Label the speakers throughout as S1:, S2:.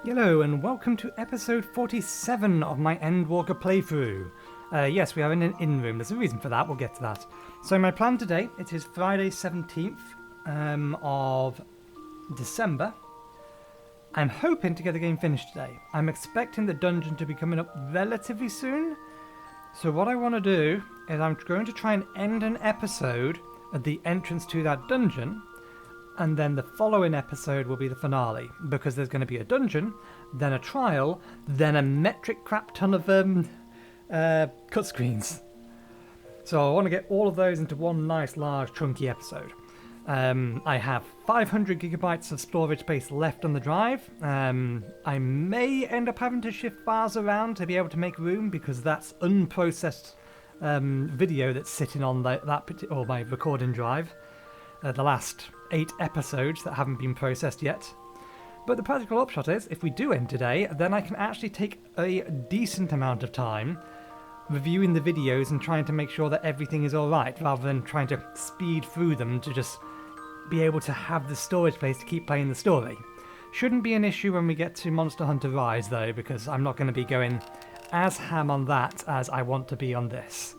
S1: Hello and welcome to episode 47 of my Endwalker playthrough. Yes, we are in an in-room. There's a reason for that. We'll get to that. So my plan today, it is Friday 17th of December. I'm hoping to get the game finished today. I'm expecting the dungeon to be coming up relatively soon. So what I want to do is I'm going to try and end an episode at the entrance to that dungeon. And then the following episode will be the finale, because there's going to be a dungeon, then a trial, then a metric crap ton of cut screens. So I want to get all of those into one nice, large, chunky episode. I have 500 gigabytes of storage space left on the drive. I may end up having to shift files around to be able to make room, because that's unprocessed video that's sitting on or my recording drive. The last 8 episodes that haven't been processed yet. But the practical upshot is, if we do end today, then I can actually take a decent amount of time reviewing the videos and trying to make sure that everything is alright, rather than trying to speed through them to just be able to have the storage space to keep playing the story. Shouldn't be an issue when we get to Monster Hunter Rise though, because I'm not going to be going as ham on that as I want to be on this.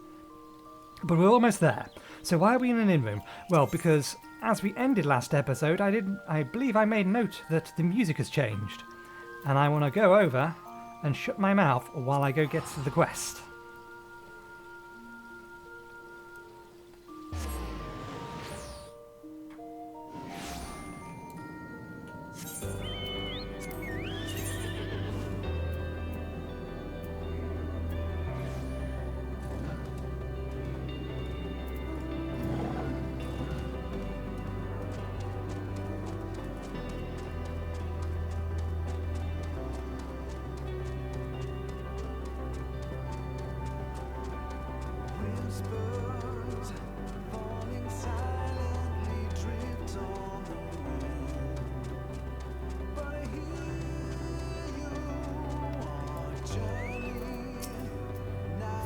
S1: But we're almost there. So why are we in an in-room? Well, because as we ended last episode, I believe I made note that the music has changed. And I want to go over and shut my mouth while I go get to the quest.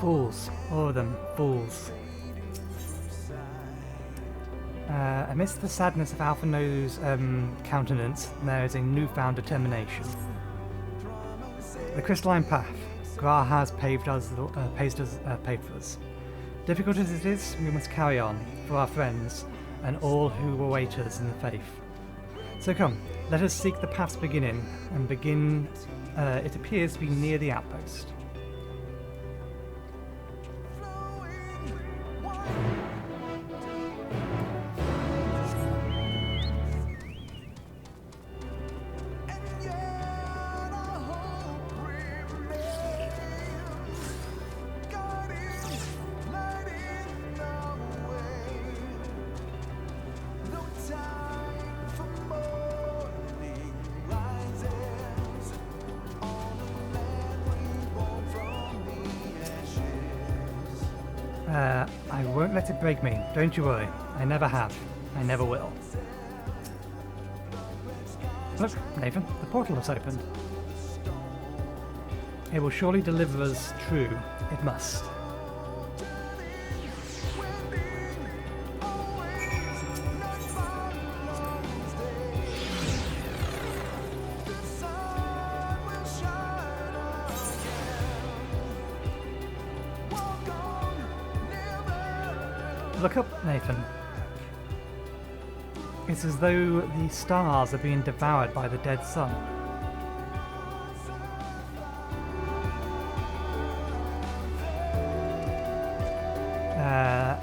S1: Fools. All of them. Fools. Amidst the sadness of Alphino's countenance, there is a newfound determination. The crystalline path. Gra has paved for us. Difficult as it is, we must carry on, for our friends, and all who await us in the faith. So come, let us seek the path's beginning, and begin, it appears to be near the outpost. I won't let it break me, don't you worry. I never have. I never will. Look, Nathan, the portal has opened. It will surely deliver us true. It must. Look up, Nathan. It's as though the stars are being devoured by the dead sun.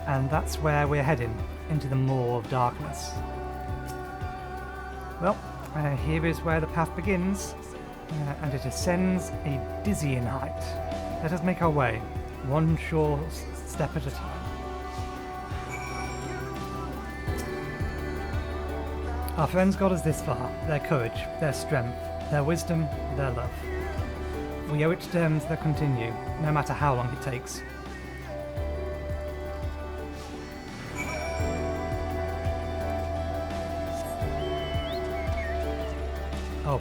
S1: And that's where we're heading, into the maw of darkness. Well, here is where the path begins, and it ascends a dizzying height. Let us make our way, one sure step at a time. Our friends got us this far, their courage, their strength, their wisdom, their love. We owe it to them to continue, no matter how long it takes. Oh.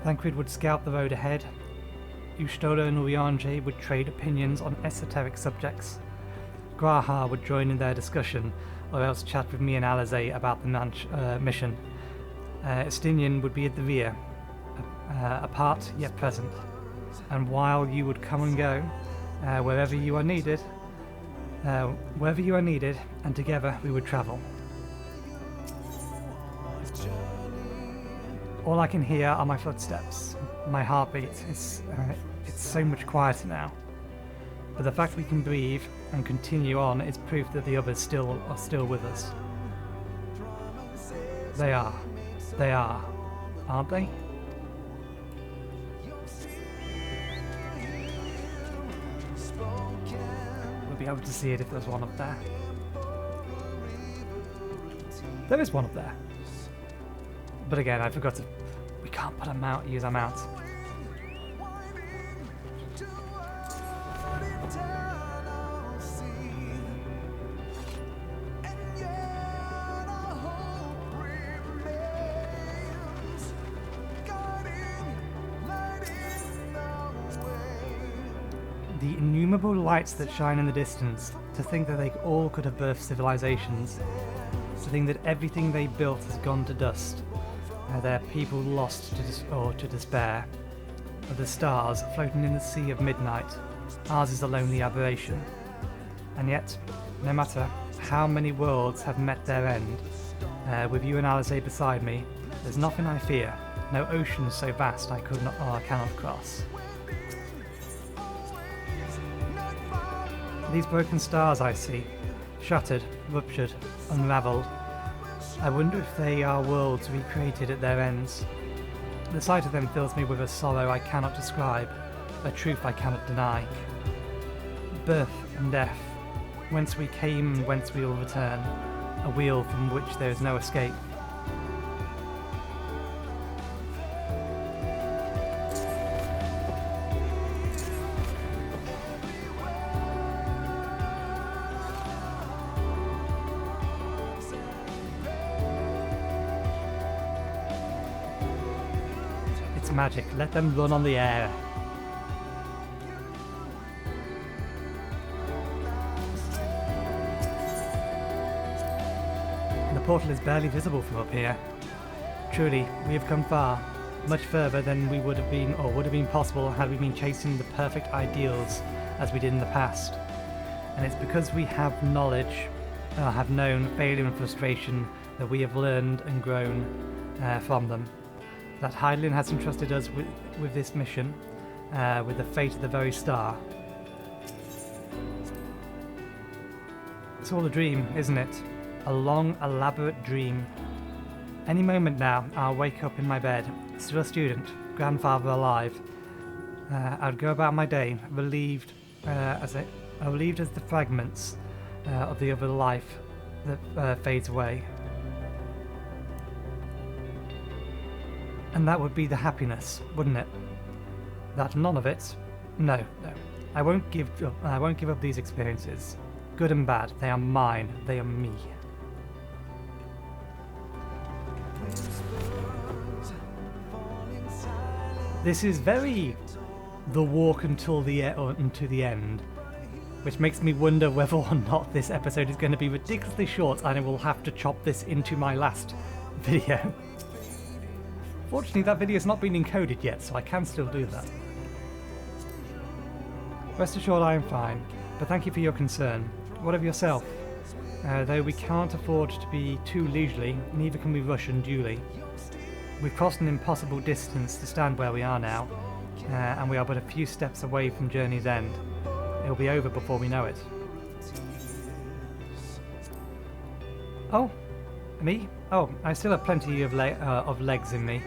S1: Thancred would scout the road ahead. Ustola and Uriange would trade opinions on esoteric subjects. Graha would join in their discussion, or else chat with me and Alizé about the mission. Estinian would be at the rear, apart yet present. And while you would come and go, wherever you are needed, and together we would travel. All I can hear are my footsteps, my heartbeat. It's so much quieter now. But the fact we can breathe and continue on is proof that the others are still with us. They are, aren't they? We'll be able to see it if there's one up there. There is one up there. But again, I forgot to... We can't put a mount, use our mount. The innumerable lights that shine in the distance, to think that they all could have birthed civilizations, to think that everything they built has gone to dust, their people lost to despair, of the stars floating in the sea of midnight, ours is a lonely aberration. And yet, no matter how many worlds have met their end, with you and Alizé beside me, there's nothing I fear, no ocean so vast I could not or I cannot cross. These broken stars I see, shattered, ruptured, unravelled, I wonder if they are worlds recreated at their ends. The sight of them fills me with a sorrow I cannot describe, a truth I cannot deny. Birth and death, whence we came and whence we will return, a wheel from which there is no escape. Magic, let them run on the air. The portal is barely visible from up here. Truly, we have come far, much further than we would have been possible had we been chasing the perfect ideals as we did in the past. And it's because we have knowledge, have known failure and frustration, that we have learned and grown from them. That Hydaelyn has entrusted us with this mission, with the fate of the very star. It's all a dream, isn't it? A long, elaborate dream. Any moment now, I'll wake up in my bed, still a student, grandfather alive. I'd go about my day, relieved as the fragments of the other life that fades away. And that would be the happiness, wouldn't it? That none of it. No. I won't give up these experiences. Good and bad, they are mine. They are me. This is very the walk until the end, which makes me wonder whether or not this episode is going to be ridiculously short, and I will have to chop this into my last video. Fortunately, that video has not been encoded yet, so I can still do that. Rest assured I am fine, but thank you for your concern. What of yourself? Though we can't afford to be too leisurely, neither can we rush unduly. We've crossed an impossible distance to stand where we are now, and we are but a few steps away from journey's end. It'll be over before we know it. Oh, me? Oh, I still have plenty of legs in me.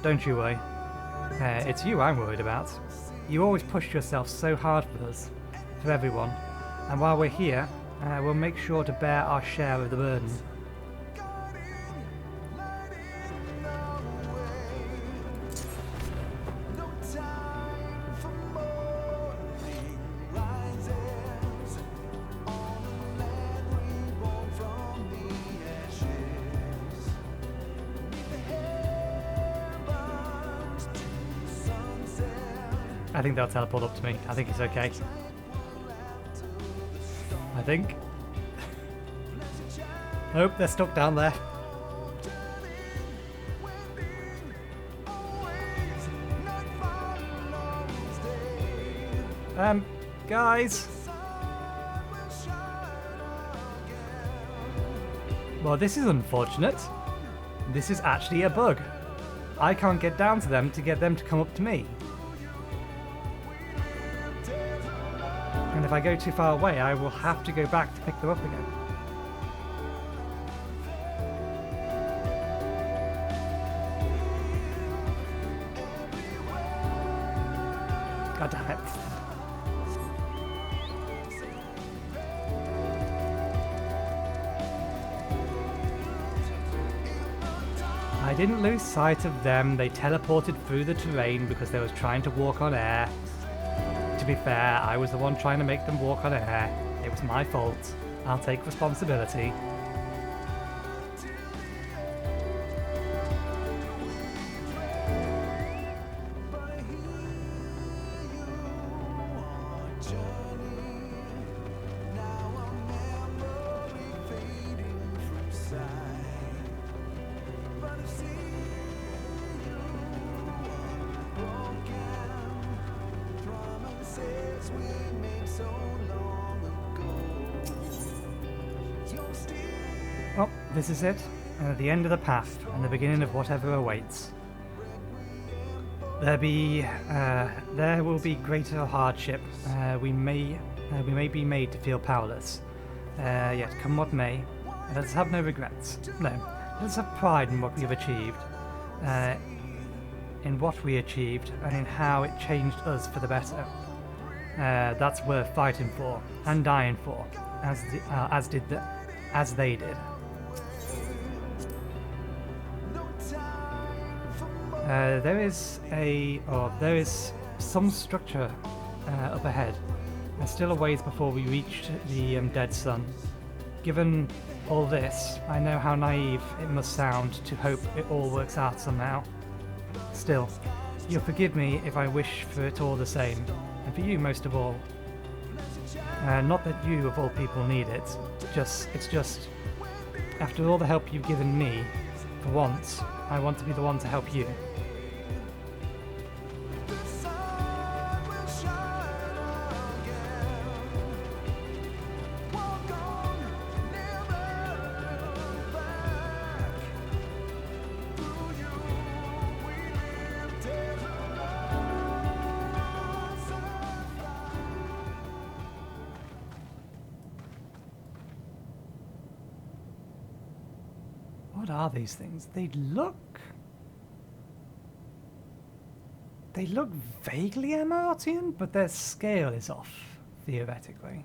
S1: Don't you worry. It's you I'm worried about. You always push yourself so hard for us, for everyone, and while we're here, we'll make sure to bear our share of the burden. I think they'll teleport up to me. I think it's okay. I think. Nope, they're stuck down there. Guys. Well, this is unfortunate. This is actually a bug. I can't get down to them to get them to come up to me. And if I go too far away, I will have to go back to pick them up again. God damn it. I didn't lose sight of them. They teleported through the terrain because they was trying to walk on air. To be fair, I was the one trying to make them walk on air. It was my fault. I'll take responsibility. Well, this is it. The end of the path and the beginning of whatever awaits. There will be greater hardship. We may be made to feel powerless. Yet, come what may, let us have no regrets. No, let us have pride in what we have achieved, in what we achieved, and in how it changed us for the better. That's worth fighting for and dying for, as they did. There is some structure up ahead. There's still a ways before we reach the dead sun. Given all this, I know how naive it must sound to hope it all works out somehow. Still, you'll forgive me if I wish for it all the same, and for you most of all. Not that you, of all people, need it. It's just, after all the help you've given me, for once, I want to be the one to help you. What are these things? They look vaguely Emiratian, but their scale is off, theoretically.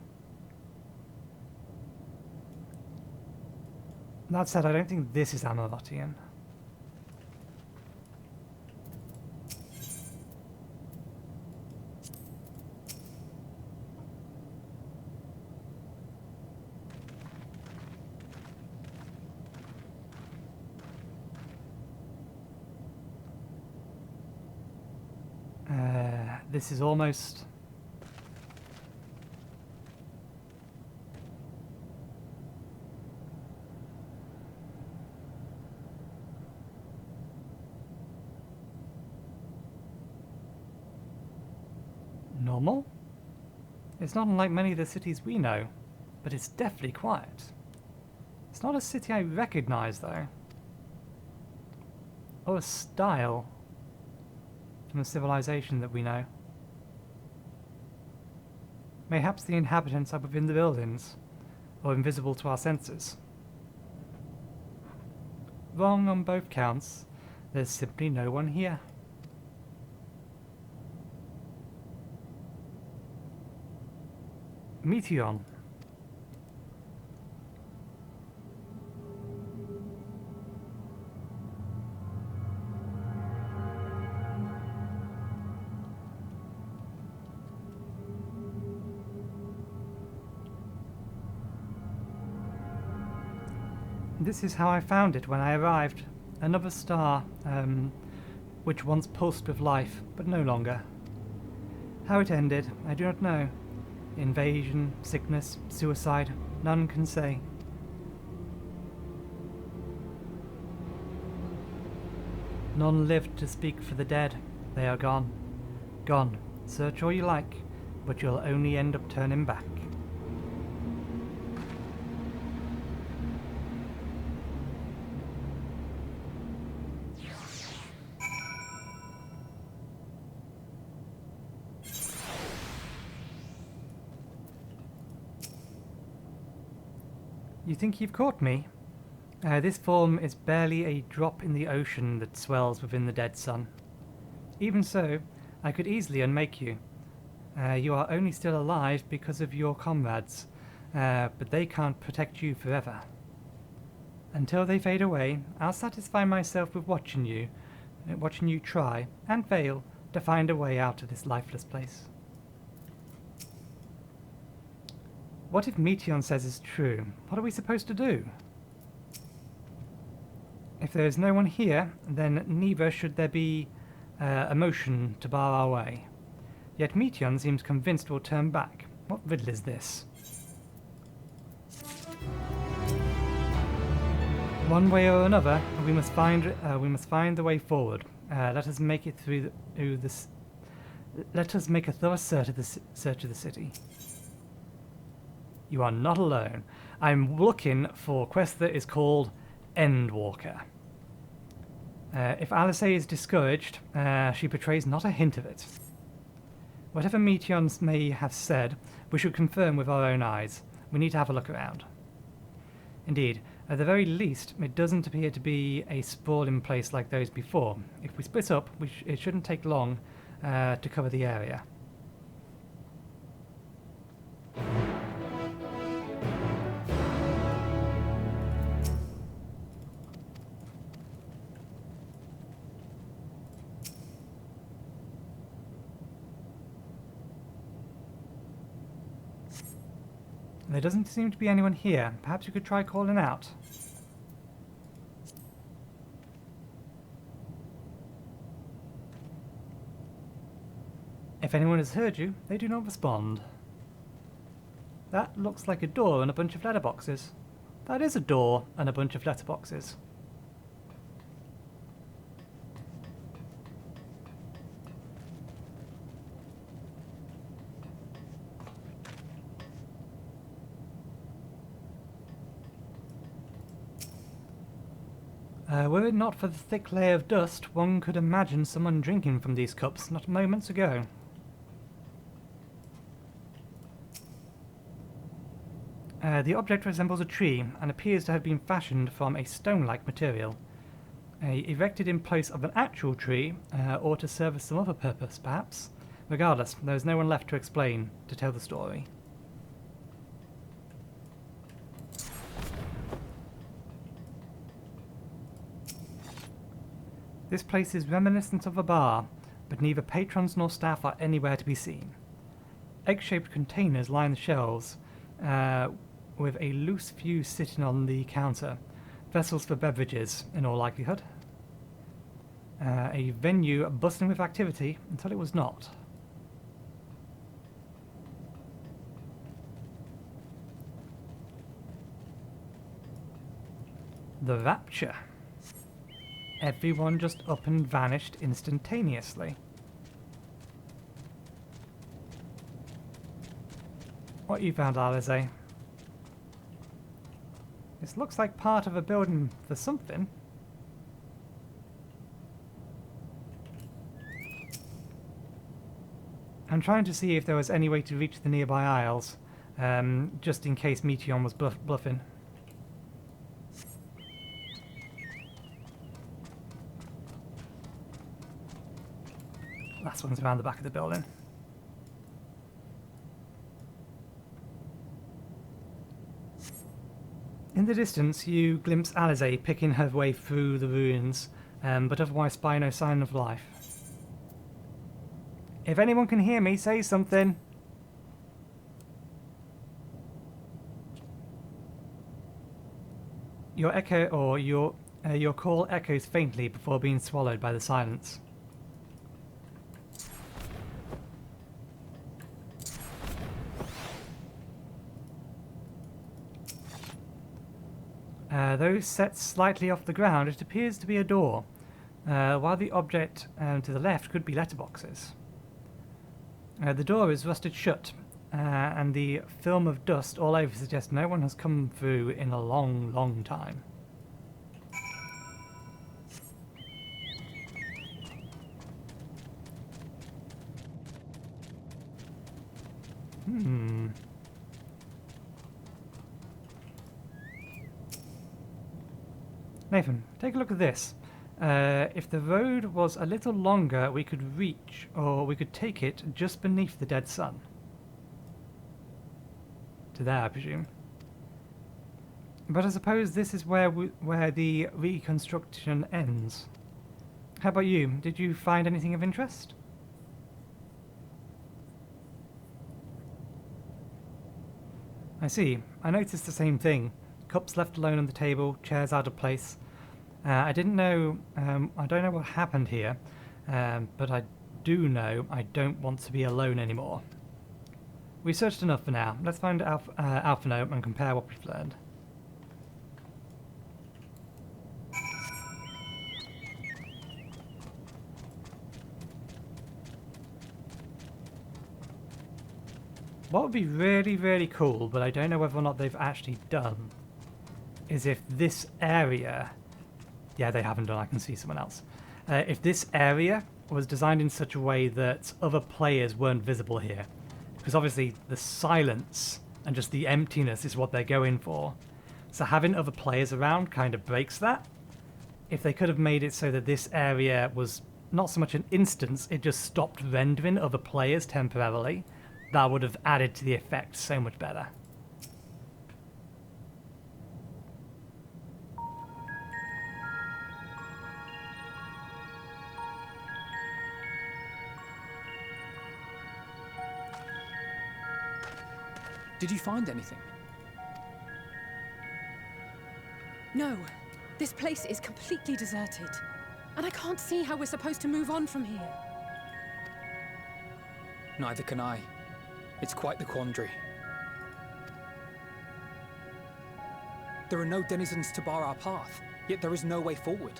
S1: That said, I don't think this is Emiratian. This is almost... normal? It's not unlike many of the cities we know, but it's definitely quiet. It's not a city I recognize, though. Or a style from a civilization that we know. Mayhaps the inhabitants are within the buildings, or invisible to our senses. Wrong on both counts. There's simply no one here. Meteon. This is how I found it when I arrived. Another star, which once pulsed with life, but no longer. How it ended, I do not know. Invasion, sickness, suicide, none can say. None lived to speak for the dead. They are gone. Gone. Search all you like, but you'll only end up turning back. You think you've caught me? This form is barely a drop in the ocean that swells within the dead sun. Even so, I could easily unmake you. You are only still alive because of your comrades, but they can't protect you forever. Until they fade away, I'll satisfy myself with watching you try, and fail, to find a way out of this lifeless place. What if Meteon says is true? What are we supposed to do? If there is no one here, then neither should there be a motion to bar our way. Yet Meteon seems convinced we'll turn back. What riddle is this? One way or another, we must find the way forward. Let us make it through this. Let us make a thorough search of the city. You are not alone. I'm looking for a quest that is called Endwalker. If Alice is discouraged, she betrays not a hint of it. Whatever Meteons may have said, we should confirm with our own eyes. We need to have a look around. Indeed, at the very least, it doesn't appear to be a sprawling place like those before. If we split up, it shouldn't take long to cover the area. There doesn't seem to be anyone here. Perhaps you could try calling out. If anyone has heard you, they do not respond. That looks like a door and a bunch of letterboxes. That is a door and a bunch of letterboxes. Were it not for the thick layer of dust, one could imagine someone drinking from these cups not moments ago. The object resembles a tree and appears to have been fashioned from a stone-like material. Erected in place of an actual tree, or to serve some other purpose, perhaps. Regardless, there is no one left to explain, to tell the story. This place is reminiscent of a bar, but neither patrons nor staff are anywhere to be seen. Egg-shaped containers line the shelves, with a loose few sitting on the counter. Vessels for beverages, in all likelihood. A venue bustling with activity until it was not. The Rapture. Everyone just up and vanished instantaneously. What you found, Alize? This looks like part of a building for something. I'm trying to see if there was any way to reach the nearby aisles, just in case Meteon was bluffing. Last one's around the back of the building. In the distance, you glimpse Alize picking her way through the ruins, but otherwise spy no sign of life. If anyone can hear me, say something. Your echo, or your call echoes faintly before being swallowed by the silence. Though set slightly off the ground, it appears to be a door, while the object to the left could be letterboxes. The door is rusted shut, and the film of dust all over suggests no one has come through in a long, long time. Nathan, take a look at this. If the road was a little longer, we could reach, or we could take it just beneath the dead sun. To there, I presume. But I suppose this is where the reconstruction ends. How about you? Did you find anything of interest? I see. I noticed the same thing. Cups left alone on the table, chairs out of place. I don't know what happened here, but I do know I don't want to be alone anymore. We searched enough for now. Let's find Alpha Note and compare what we've learned. What would be really, really cool, but I don't know whether or not they've actually done, is if this area... Yeah, they haven't done, I can see someone else. If this area was designed in such a way that other players weren't visible here. Because obviously the silence and just the emptiness is what they're going for. So having other players around kind of breaks that. If they could have made it so that this area was not so much an instance, it just stopped rendering other players temporarily, that would have added to the effect so much better.
S2: Did you find anything?
S3: No. This place is completely deserted. And I can't see how we're supposed to move on from here.
S2: Neither can I. It's quite the quandary. There are no denizens to bar our path, yet there is no way forward.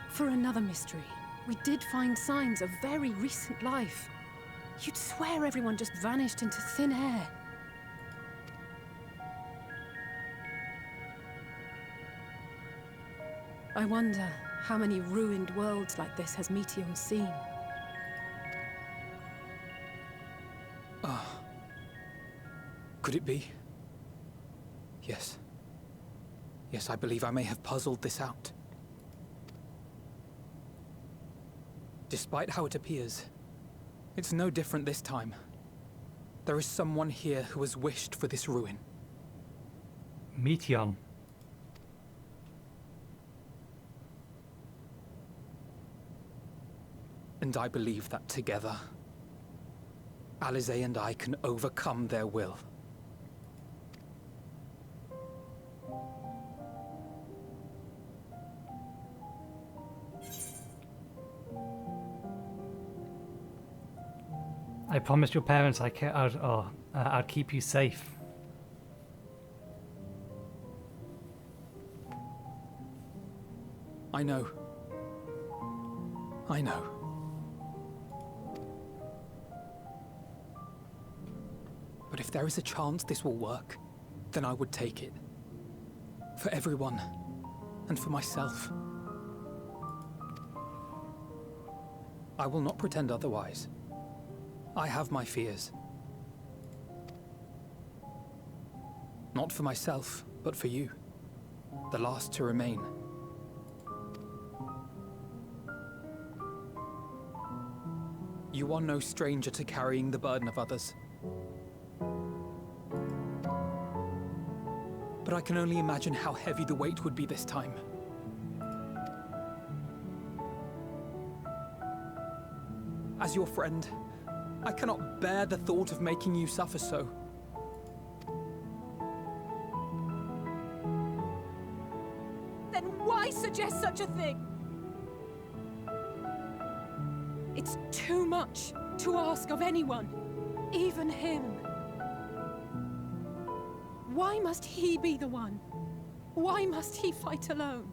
S3: For another mystery, we did find signs of very recent life. You'd swear everyone just vanished into thin air. I wonder how many ruined worlds like this has Meteion seen.
S2: Could it be? Yes. Yes, I believe I may have puzzled this out. Despite how it appears, it's no different this time. There is someone here who has wished for this ruin.
S1: Meteion.
S2: And I believe that together, Alize and I can overcome their will.
S1: I promised your parents I'd keep you safe.
S2: I know. I know. But if there is a chance this will work, then I would take it. For everyone, and for myself. I will not pretend otherwise. I have my fears. Not for myself, but for you. The last to remain. You are no stranger to carrying the burden of others. But I can only imagine how heavy the weight would be this time. As your friend, I cannot bear the thought of making you suffer so.
S3: Then why suggest such a thing? It's too much to ask of anyone, even him. Why must he be the one? Why must he fight alone?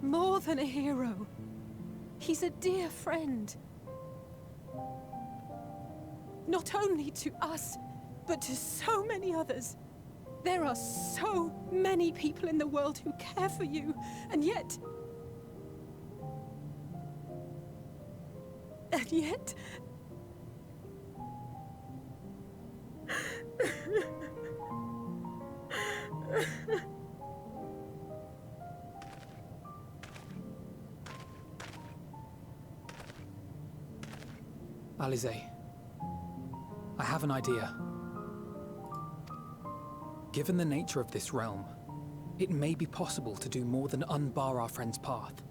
S3: More than a hero. He's a dear friend. Not only to us, but to so many others. There are so many people in the world who care for you, and yet... And yet...
S2: Alize, I have an idea. Given the nature of this realm, it may be possible to do more than unbar our friend's path.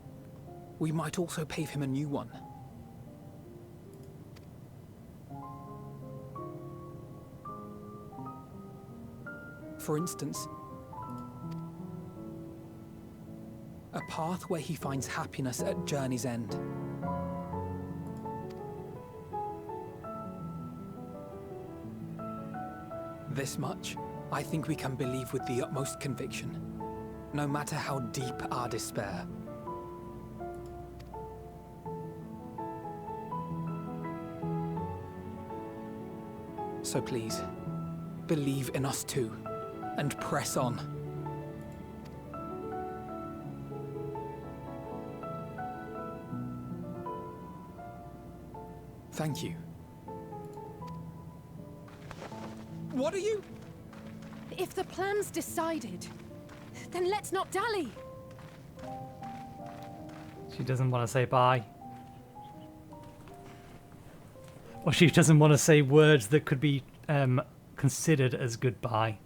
S2: We might also pave him a new one. For instance, a path where he finds happiness at Journey's End. This much, I think we can believe with the utmost conviction, no matter how deep our despair. So please, believe in us too, and press on. Thank you. What are you?
S3: If the plan's decided, then let's not dally.
S1: She doesn't want to say bye. Or she doesn't want to say words that could be considered as goodbye.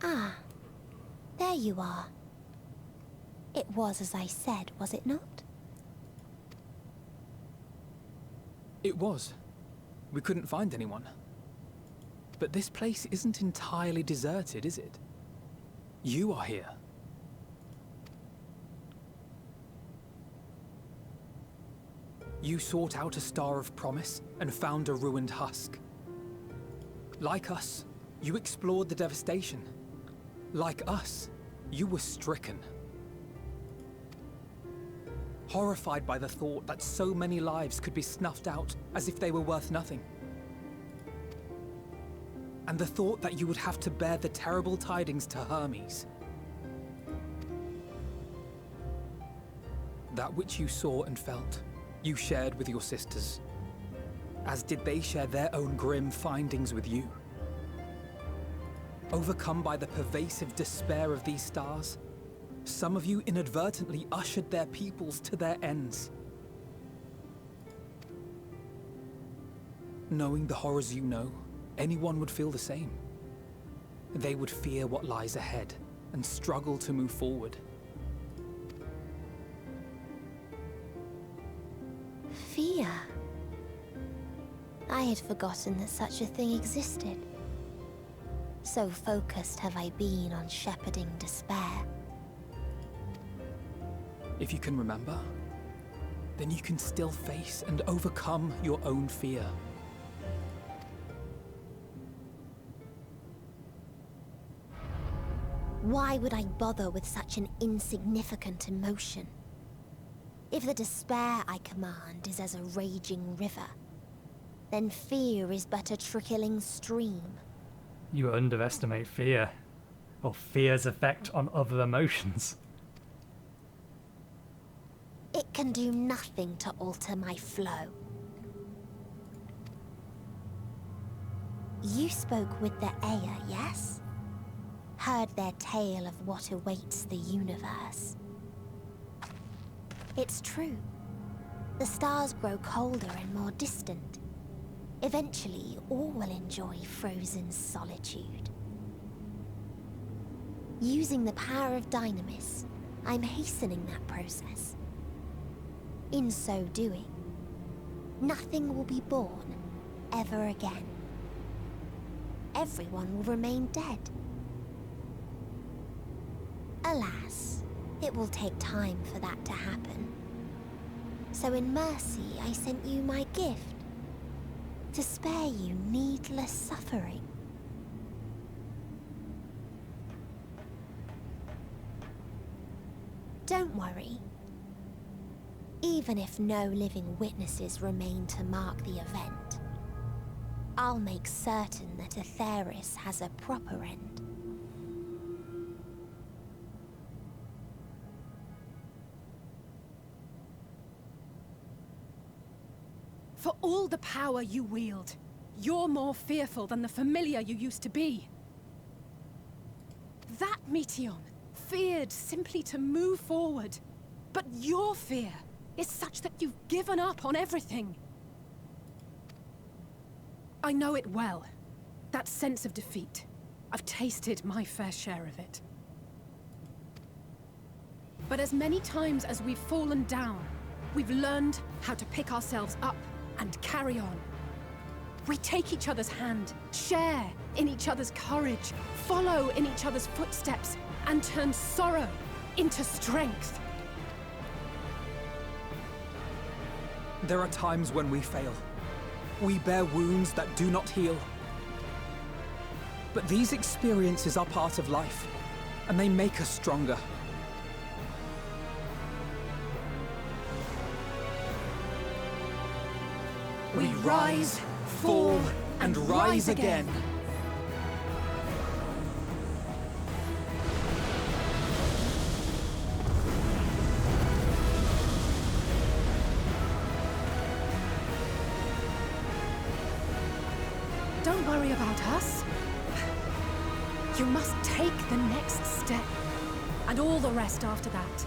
S4: Ah, there you are. It was as I said, was it not?
S2: It was. We couldn't find anyone. But this place isn't entirely deserted, is it? You are here. You sought out a star of promise and found a ruined husk. Like us, you explored the devastation. Like us, you were stricken. Horrified by the thought that so many lives could be snuffed out as if they were worth nothing. And the thought that you would have to bear the terrible tidings to Hermes. That which you saw and felt, you shared with your sisters, as did they share their own grim findings with you. Overcome by the pervasive despair of these stars, some of you inadvertently ushered their peoples to their ends. Knowing the horrors you know, anyone would feel the same. They would fear what lies ahead and struggle to move forward.
S4: Fear. I had forgotten that such a thing existed. So focused have I been on shepherding despair.
S2: If you can remember, then you can still face and overcome your own fear.
S4: Why would I bother with such an insignificant emotion? If the despair I command is as a raging river, then fear is but a trickling stream.
S1: You underestimate fear, or fear's effect on other emotions.
S4: It can do nothing to alter my flow. You spoke with the Aya, yes? Heard their tale of what awaits the universe. It's true. The stars grow colder and more distant. Eventually, all will enjoy frozen solitude. Using the power of Dynamis, I'm hastening that process. In so doing, nothing will be born ever again. Everyone will remain dead. Alas, it will take time for that to happen. So in mercy, I sent you my gift. To spare you needless suffering. Don't worry. Even if no living witnesses remain to mark the event, I'll make certain that Atheris has a proper end.
S3: For all the power you wield, you're more fearful than the familiar you used to be. That Meteion feared simply to move forward. But your fear is such that you've given up on everything. I know it well. That sense of defeat. I've tasted my fair share of it. But as many times as we've fallen down, we've learned how to pick ourselves up and carry on. We take each other's hand, share in each other's courage, follow in each other's footsteps, and turn sorrow into strength.
S2: There are times when we fail. We bear wounds that do not heal. But these experiences are part of life, and they make us stronger. We rise, fall, and rise again.
S3: Don't worry about us. You must take the next step, and all the rest after that.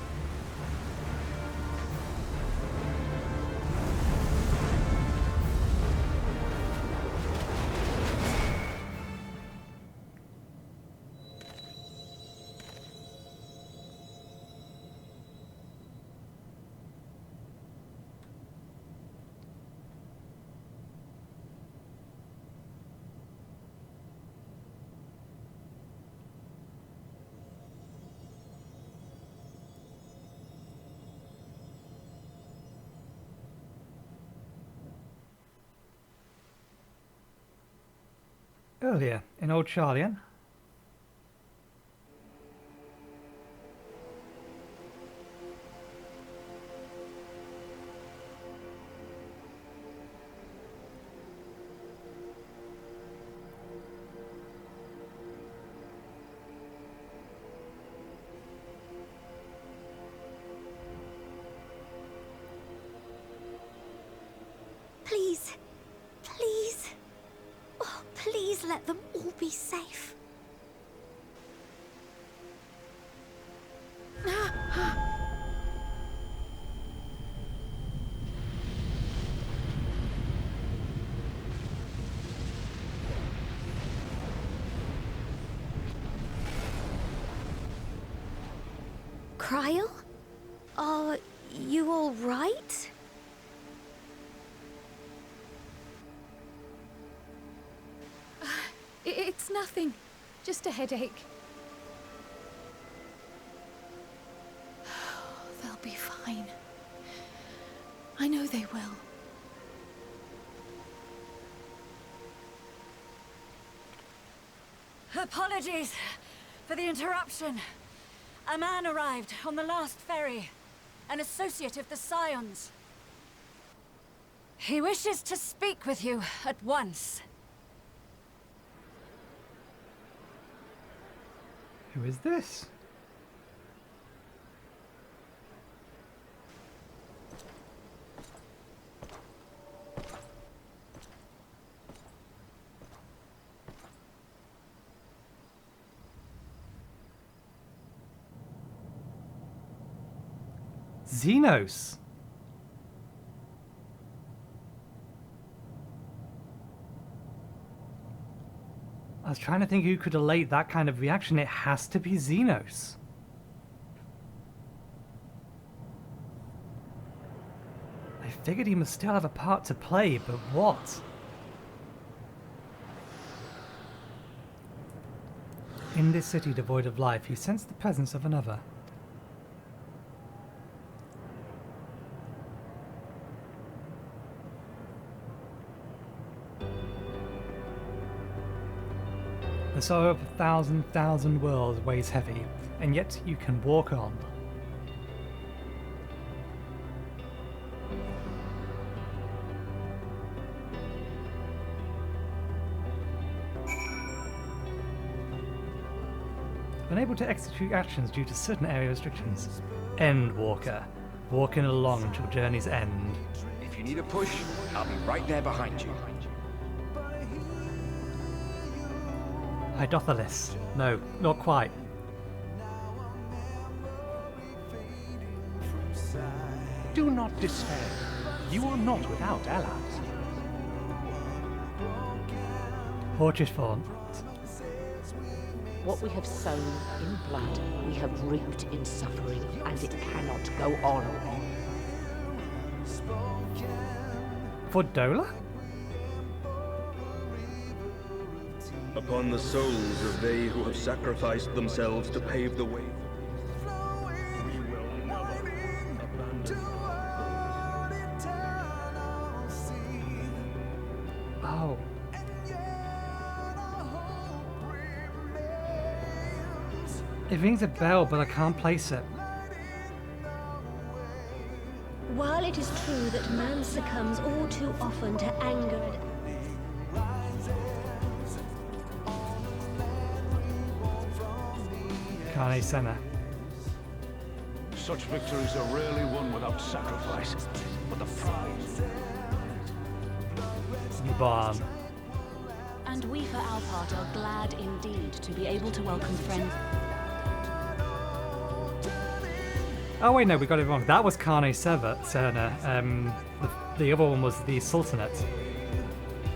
S1: Earlier, in Old Charlian.
S4: Please. Please. Oh, please let them all be safe. Kryl? Are you all right?
S5: It's nothing. Just a headache. They'll be fine. I know they will.
S6: Apologies for the interruption. A man arrived on the last ferry. An associate of the Scions. He wishes to speak with you at once.
S1: Who is this? Xenos. I was trying to think who could elate that kind of reaction. It has to be Xenos. I figured he must still have a part to play, but what? In this city devoid of life, you sense the presence of another. The sorrow of 1,000 worlds weighs heavy, and yet you can walk on. Unable to execute actions due to certain area restrictions. Endwalker. Walking along till journey's end.
S7: If you need a push, I'll be right there behind you.
S1: Hydothalus. No, not quite.
S8: Do not despair. You are not without allies.
S1: Horchifaunt.
S9: What we have sown in blood, we have reaped in suffering, and it cannot go on.
S1: For Dola?
S10: Upon the souls of they who have sacrificed themselves to pave the way. We will never abandon.
S1: Oh. It rings a bell, but I can't place it.
S11: While it is true that man succumbs all too often to anger and
S1: Carne Senna.
S8: Such victories are rarely won without sacrifice, but the prize...
S1: Barn.
S12: And we for our part are glad indeed to be able to welcome friends.
S1: Oh wait, no, we got it wrong. That was Carne Serna. The other one was the Sultanate.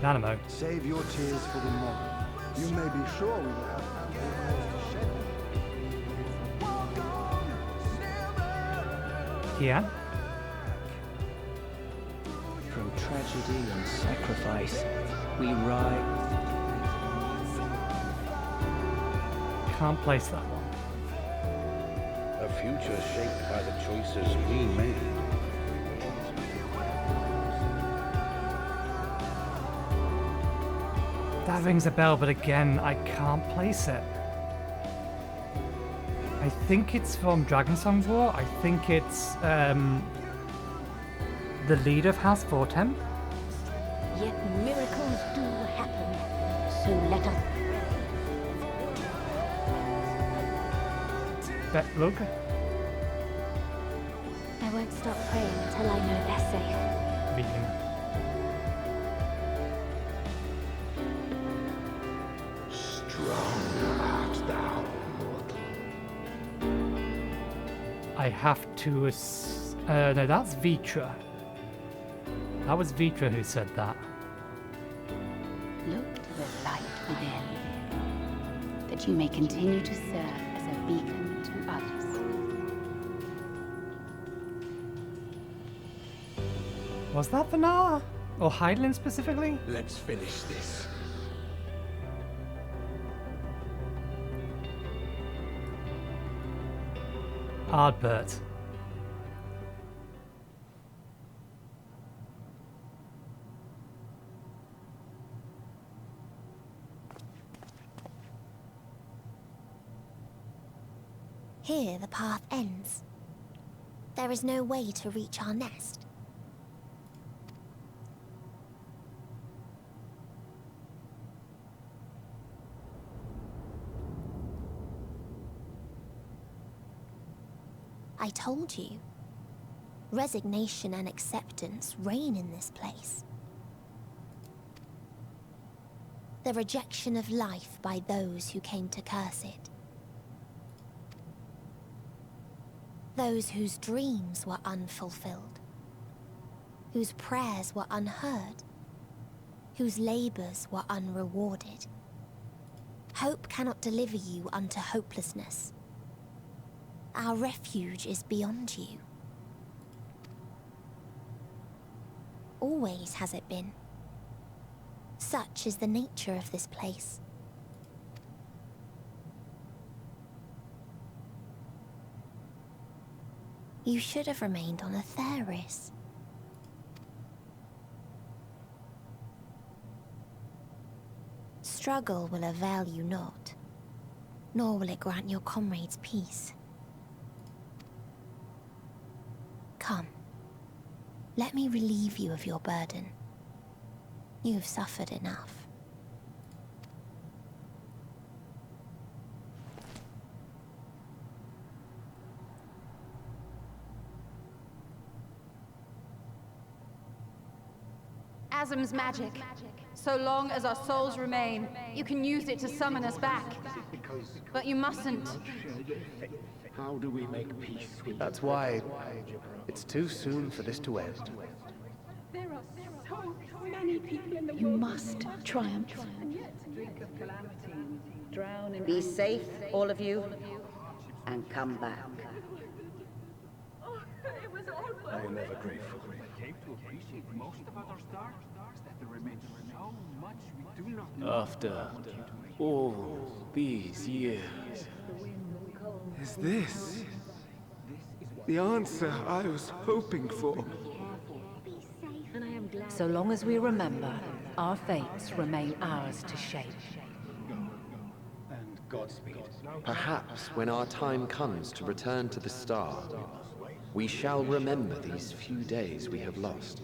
S1: Nanamo.
S13: Save your tears for the morrow. You may be sure we will have
S1: Yeah.
S14: From tragedy and sacrifice, we rise.
S1: Can't place that one.
S15: A future shaped by the choices we made.
S1: That rings a bell, but again, I can't place it. I think it's from Dragonsong War. I think it's the leader of House Fortem.
S11: yet miracles do happen. So let us...
S1: Look.
S11: I won't stop praying until I know they're safe.
S1: Vegan.
S15: Strong art thou, mortal.
S1: I have to... no, that's Vitra. That was Vitra who said that.
S16: Look to the light within, that you may continue to serve as a beacon to others.
S1: Was that Vanara? Or Hydaelyn specifically?
S7: Let's finish this.
S1: Ardbert.
S4: Here the path ends. There is no way to reach our nest. I told you. Resignation and acceptance reign in this place. The rejection of life by those who came to curse it. Those whose dreams were unfulfilled. Whose prayers were unheard. Whose labors were unrewarded. Hope cannot deliver you unto hopelessness. Our refuge is beyond you. Always has it been. Such is the nature of this place. You should have remained on Atheris. struggle will avail you not, nor will it grant your comrades peace. Come, let me relieve you of your burden. You've suffered enough.
S17: Asm's magic. So long as our souls remain, you can use it to summon us back. But you mustn't.
S15: How do we make peace with...
S18: That's why it's too soon for this to end.
S19: There are so many people in the
S9: You must triumph.
S6: Be safe, all of you, and come back.
S8: I am ever grateful.
S14: After all these years.
S20: Is this the answer I was hoping for?
S9: So long as we remember, our fates remain ours to shape.
S15: And Godspeed.
S21: Perhaps when our time comes to return to the star, we shall remember these few days we have lost.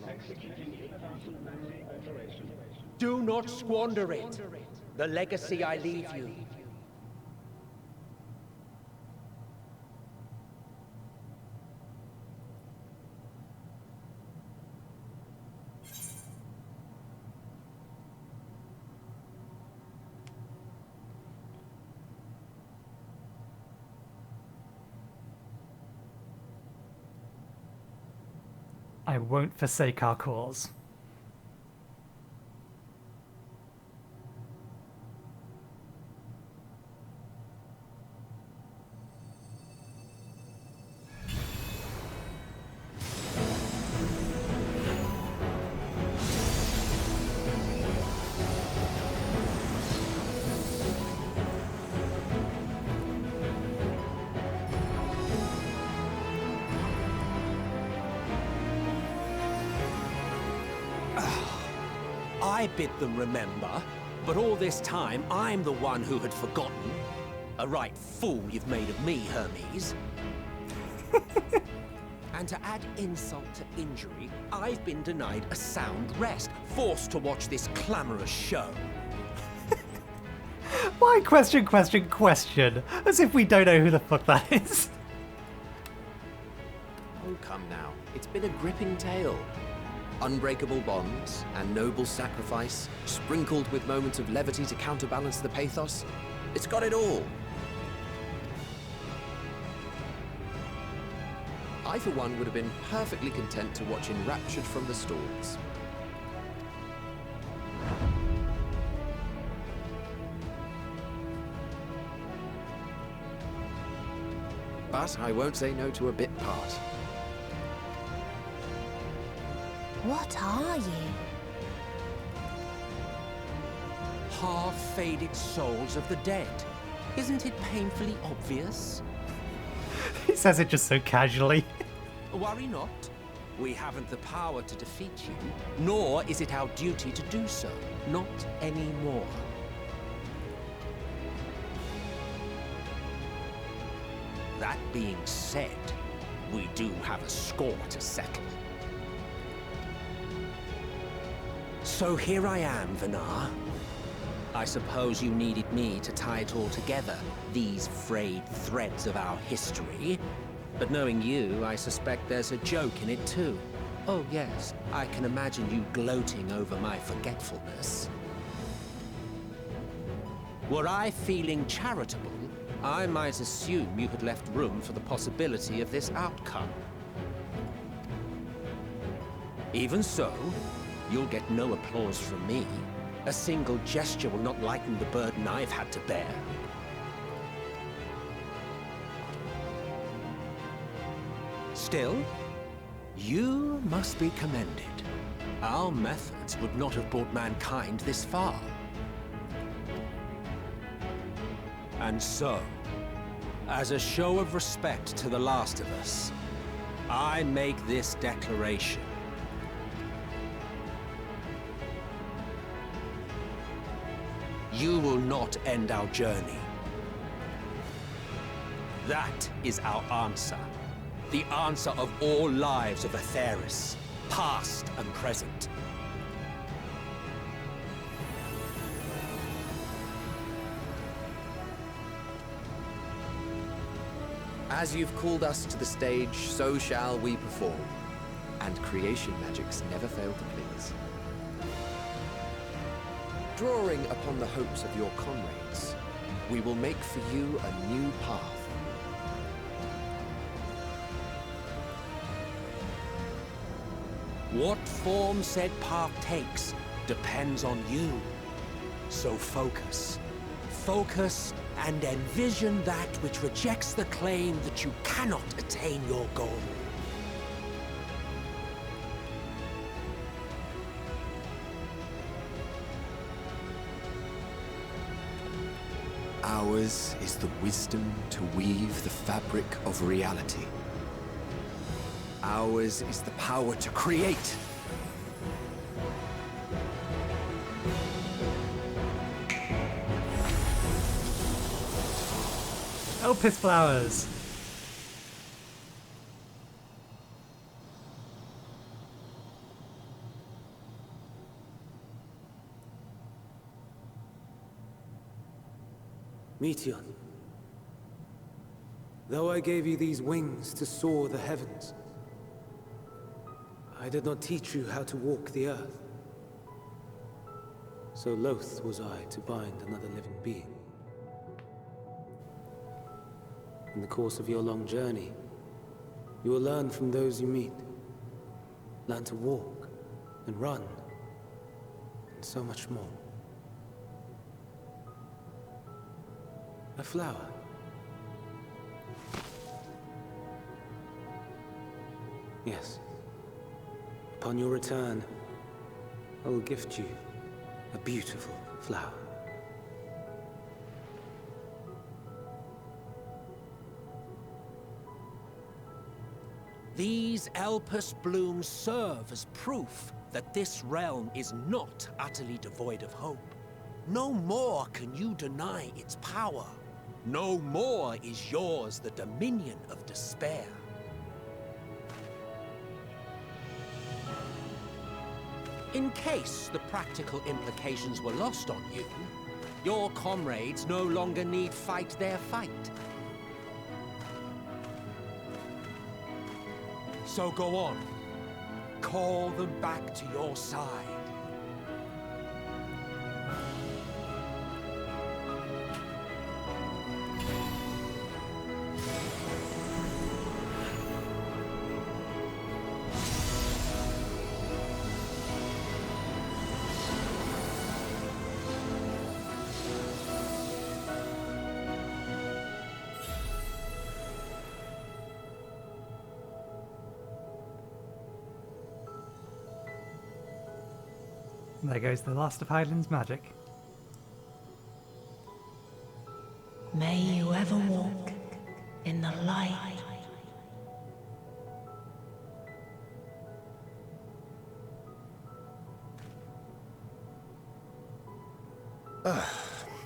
S15: Do not squander it. The legacy I leave you.
S1: I won't forsake our cause.
S15: I bid them remember, but all this time I'm the one who had forgotten. A right fool you've made of me, Hermes. And to add insult to injury, I've been denied a sound rest, forced to watch this clamorous show.
S1: Why question, question, question? As if we don't know who the fuck that is.
S21: Oh, come now. It's been a gripping tale. Unbreakable bonds and noble sacrifice, sprinkled with moments of levity to counterbalance the pathos. It's got it all. I, for one, would have been perfectly content to watch enraptured from the stalls. But I won't say no to a bit part.
S4: What are you?
S15: Half-faded souls of the dead. Isn't it painfully obvious?
S1: He says it just so casually.
S15: Worry not. We haven't the power to defeat you, nor is it our duty to do so. Not anymore. That being said, we do have a score to settle. So here I am, Vanar. I suppose you needed me to tie it all together, these frayed threads of our history. But knowing you, I suspect there's a joke in it too. Oh yes, I can imagine you gloating over my forgetfulness. Were I feeling charitable, I might assume you had left room for the possibility of this outcome. Even so, you'll get no applause from me. A single gesture will not lighten the burden I've had to bear. Still, you must be commended. Our methods would not have brought mankind this far. And so, as a show of respect to the last of us, I make this declaration. you will not end our journey. That is our answer. The answer of all lives of Aetheris, past and present. As you've called us to the stage, so shall we perform. And creation magics never fail to please. Drawing upon the hopes of your comrades, we will make for you a new path. What form said path takes depends on you. So focus. Focus and envision that which rejects the claim that you cannot attain your goal. Ours is the wisdom to weave the fabric of reality. Ours is the power to create.
S1: Elpis flowers.
S2: Meteon, though I gave you these wings to soar the heavens, I did not teach you how to walk the earth. So loath was I to bind another living being. In the course of your long journey, you will learn from those you meet. Learn to walk and run, and so much more. A flower. Yes. Upon your return, I will gift you a beautiful flower.
S15: These Elpis blooms serve as proof that this realm is not utterly devoid of hope. No more can you deny its power. No more is yours the dominion of despair. In case the practical implications were lost on you, your comrades no longer need fight their fight. So go on. Call them back to your side.
S1: There goes the last of Hydaelyn's magic.
S22: May you ever walk in the light.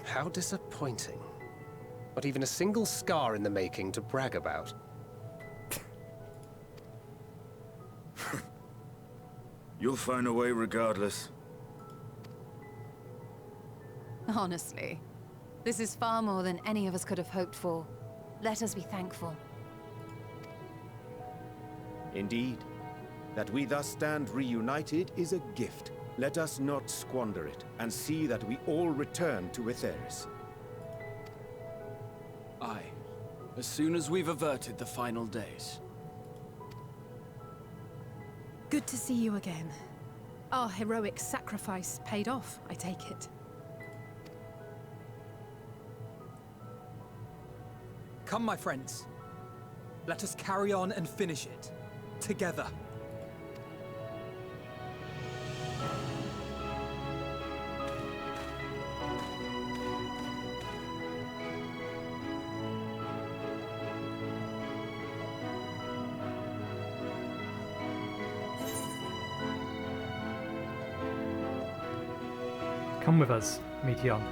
S18: How disappointing. Not even a single scar in the making to brag about.
S10: You'll find a way regardless.
S3: Honestly, this is far more than any of us could have hoped for. Let us be thankful.
S23: Indeed. That we thus stand reunited is a gift. Let us not squander it, and see that we all return to Aetheris.
S14: Aye. As soon as we've averted the final days.
S3: Good to see you again. Our heroic sacrifice paid off, I take it.
S24: Come, my friends. Let us carry on and finish it. Together.
S1: Come with us, Meteon.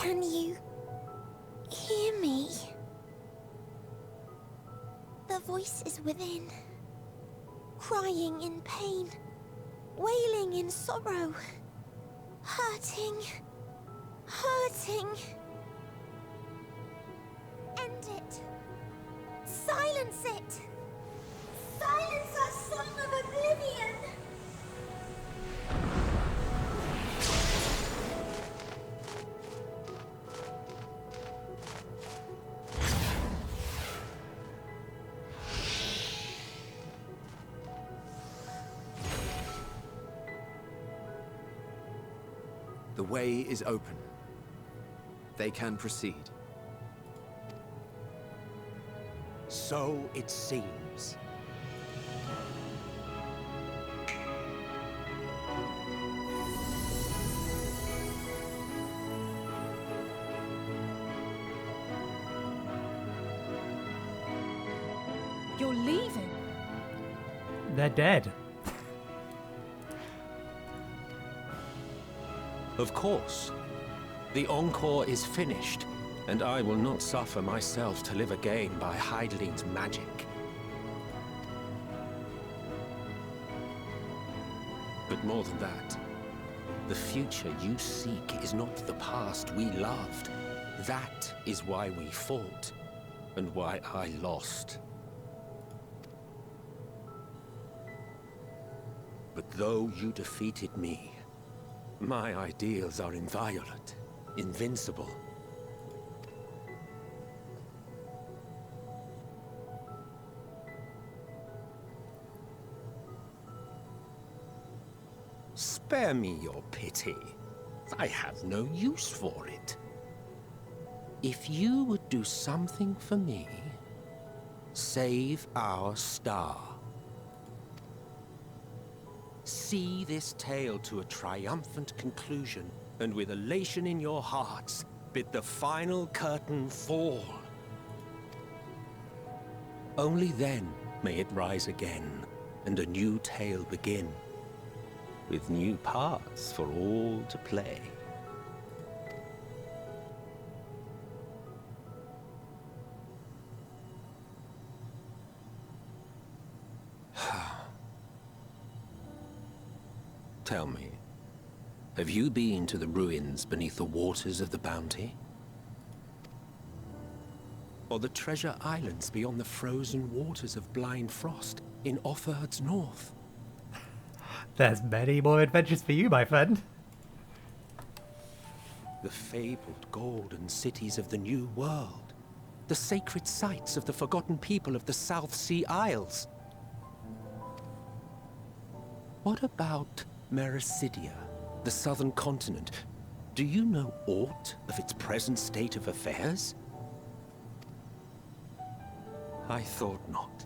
S4: Can you hear me? The voice is within, crying in pain, wailing in sorrow, hurting, hurting. End it. Silence it. Silence our song of oblivion.
S21: The way is open. They can proceed.
S15: So it seems.
S3: You're leaving?
S1: They're dead.
S15: Of course. The encore is finished, and I will not suffer myself to live again by Heideling's magic. But more than that, the future you seek is not the past we loved. That is why we fought, and why I lost. But though you defeated me, my ideals are inviolate, invincible. Spare me your pity. I have no use for it. If you would do something for me, save our star. See this tale to a triumphant conclusion, and with elation in your hearts, bid the final curtain fall. Only then may it rise again, and a new tale begin, with new parts for all to play. Tell me, have you been to the ruins beneath the waters of the Bounty? Or the treasure islands beyond the frozen waters of Blind Frost in Offerd's north?
S1: There's many more adventures for you, my friend.
S15: The fabled golden cities of the New World. The sacred sites of the forgotten people of the South Sea Isles. What about Mericidia, the southern continent? Do you know aught of its present state of affairs? I thought not.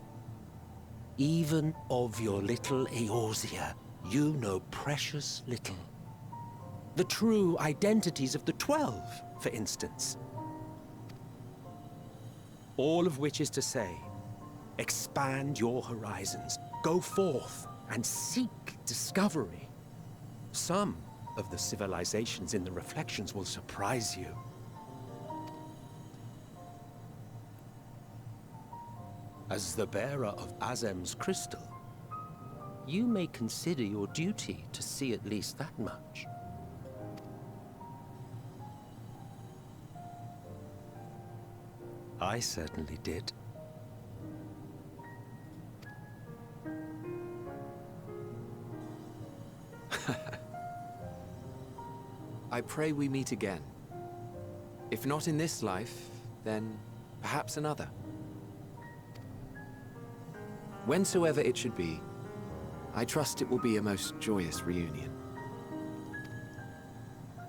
S15: Even of your little Eorzea, you know precious little. The true identities of the 12, for instance. All of which is to say, expand your horizons, go forth and seek discovery. Some of the civilizations in the reflections will surprise you. As the bearer of Azem's crystal, you may consider your duty to see at least that much. I certainly did.
S21: I pray we meet again. If not in this life, then perhaps another. Whensoever it should be, I trust it will be a most joyous reunion.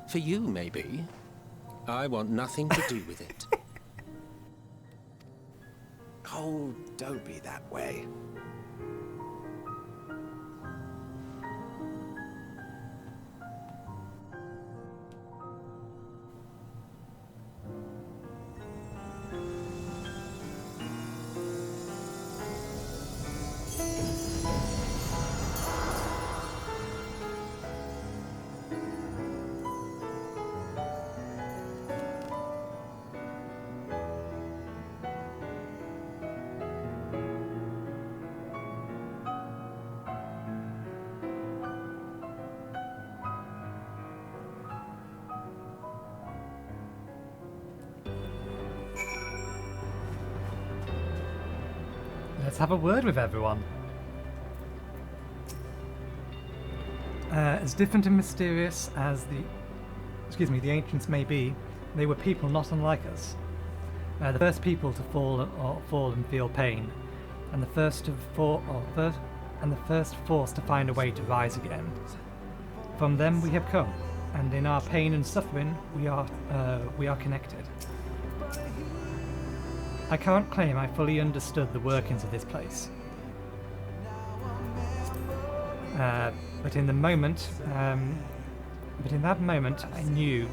S15: For you, maybe. I want nothing to do with it.
S21: Oh, don't be that way.
S1: let's have a word with everyone. As different and mysterious as the ancients may be, they were people not unlike us. The first people to fall and feel pain, and the first forced to find a way to rise again. From them we have come, and in our pain and suffering we are connected. I can't claim I fully understood the workings of this place. But in that moment, I knew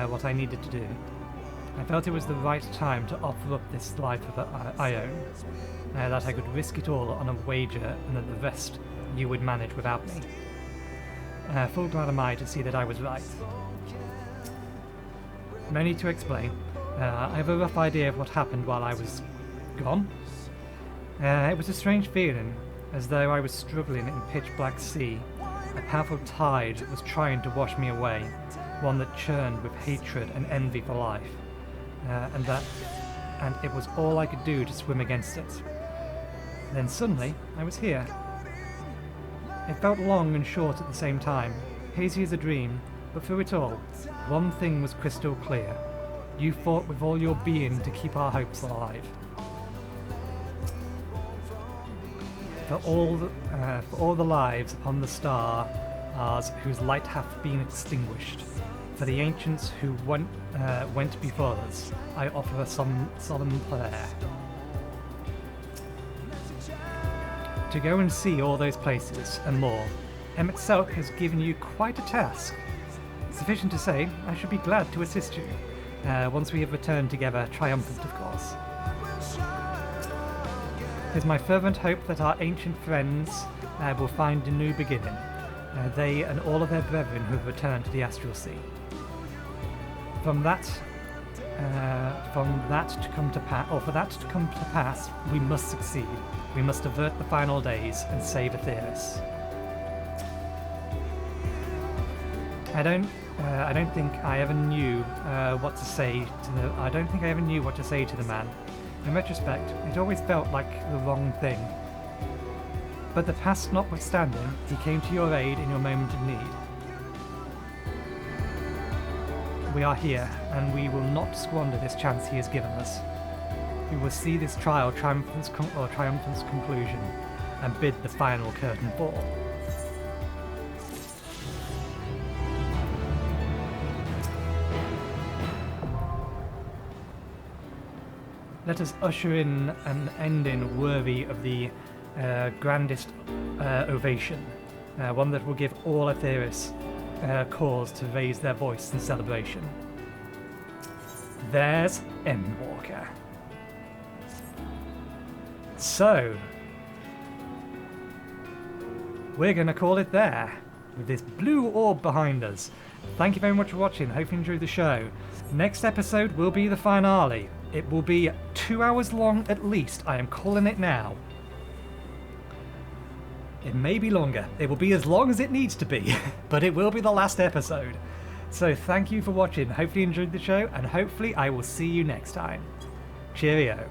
S1: what I needed to do. I felt it was the right time to offer up this life that I own, that I could risk it all on a wager and that the rest you would manage without me. Full glad am I to see that I was right. No need to explain. I have a rough idea of what happened while I was gone. It was a strange feeling, as though I was struggling in pitch-black sea. A powerful tide was trying to wash me away, one that churned with hatred and envy for life, and it was all I could do to swim against it. Then suddenly, I was here. It felt long and short at the same time, hazy as a dream, but through it all, one thing was crystal clear. You fought with all your being to keep our hopes alive. For all the lives upon the stars whose light hath been extinguished, for the ancients who went before us, I offer a solemn prayer. To go and see all those places, and more, Ep47 has given you quite a task. Sufficient to say, I should be glad to assist you, once we have returned together, triumphant of course. It is my fervent hope that our ancient friends will find a new beginning, they and all of their brethren who have returned to the Astral Sea. For that to come to pass, we must succeed. We must avert the final days and save Aetheris. I don't think I ever knew what to say to the man. In retrospect, it always felt like the wrong thing. But the past notwithstanding, he came to your aid in your moment of need. We are here, and we will not squander this chance he has given us. We will see this trial triumphant's conclusion, and bid the final curtain fall. Let us usher in an ending worthy of the grandest ovation, one that will give all Aetheris cause to raise their voice in celebration. There's Endwalker. So, we're going to call it there, with this blue orb behind us. Thank you very much for watching, hope you enjoyed the show. Next episode will be the finale. It will be 2 hours long at least, I am calling it now. It may be longer, it will be as long as it needs to be, but it will be the last episode. So thank you for watching, hopefully you enjoyed the show, and hopefully I will see you next time. Cheerio.